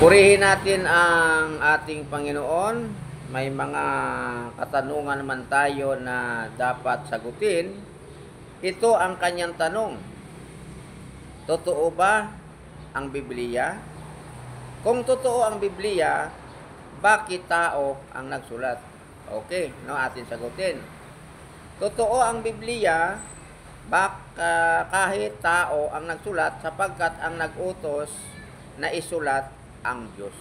Purihin natin ang ating Panginoon. May mga katanungan naman tayo na dapat sagutin. Ito ang kanyang tanong. Totoo ba ang Biblia? Kung totoo ang Biblia, bakit tao ang nagsulat? Okay, no, atin sagutin. Totoo ang Biblia, kahit tao ang nagsulat sapagkat ang nag-utos na isulat ang Diyos.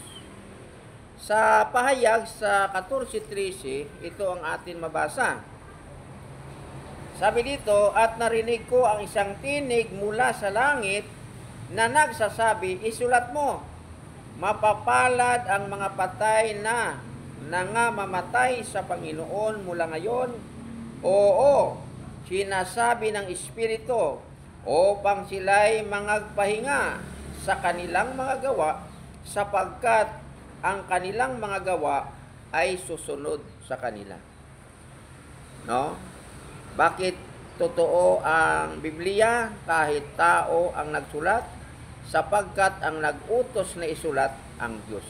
Sa pahayag sa 14:13, ito ang atin mabasa. Sabi dito, at narinig ko ang isang tinig mula sa langit na nagsasabi, isulat mo, mapapalad ang mga patay na nangamamatay sa Panginoon mula ngayon. Oo, sinasabi ng Espiritu, upang sila'y mangagpahinga sa kanilang mga gawa, sapagkat ang kanilang mga gawa ay susunod sa kanila. No? Bakit totoo ang Biblia kahit tao ang nagsulat? Sapagkat ang nag-utos na isulat ang Diyos.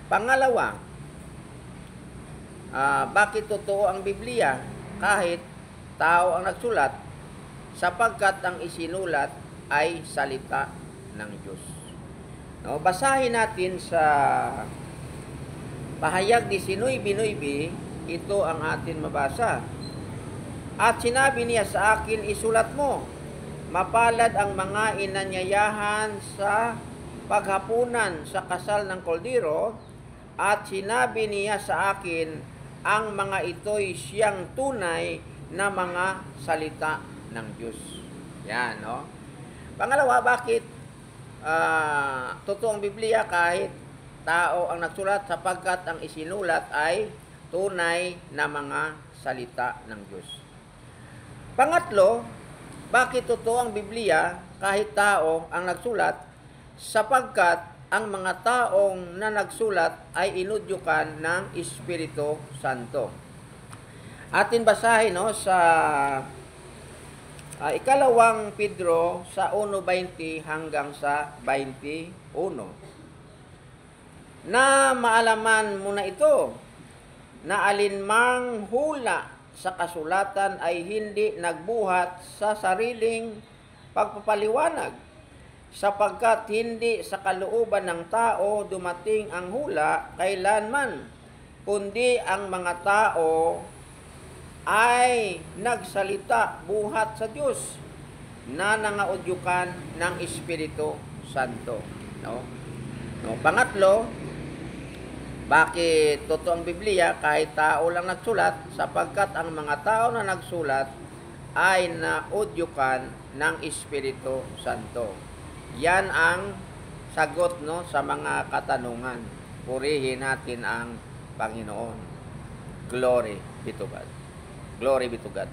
Pangalawa, bakit totoo ang Biblia kahit tao ang nagsulat? Sapagkat ang isinulat ay salita ng Diyos. No, basahin natin sa pahayag 19:9, ito ang atin mabasa. At sinabi niya sa akin, isulat mo, mapalad ang mga inanyayahan sa paghapunan sa kasal ng koldero, at sinabi niya sa akin, ang mga ito'y siyang tunay na mga salita ng Diyos. Yan, no? Pangalawa, bakit totoo ang Biblia kahit tao ang nagsulat? Sapagkat ang isinulat ay tunay na mga salita ng Diyos. Pangatlo, bakit totoo ang Biblia kahit tao ang nagsulat? Sapagkat ang mga taong na nagsulat ay inudyukan ng Espiritu Santo. Atin basahin, no, sa ikalawang Pedro sa 1:20 hanggang sa 21. Na maalaman mo na ito, na alinmang hula sa kasulatan ay hindi nagbuhat sa sariling pagpapaliwanag, sapagkat hindi sa kalooban ng tao dumating ang hula kailanman, kundi ang mga tao ay nagsalita buhat sa Diyos na nangaudyukan ng Espiritu Santo. No? Pangatlo, bakit totoo ang Biblia kahit tao lang nagsulat? Sapagkat ang mga tao na nagsulat ay naudyukan ng Espiritu Santo. Yan ang sagot, no, sa mga katanungan. Purihin natin ang Panginoon. Glory be to God. Glory be to God.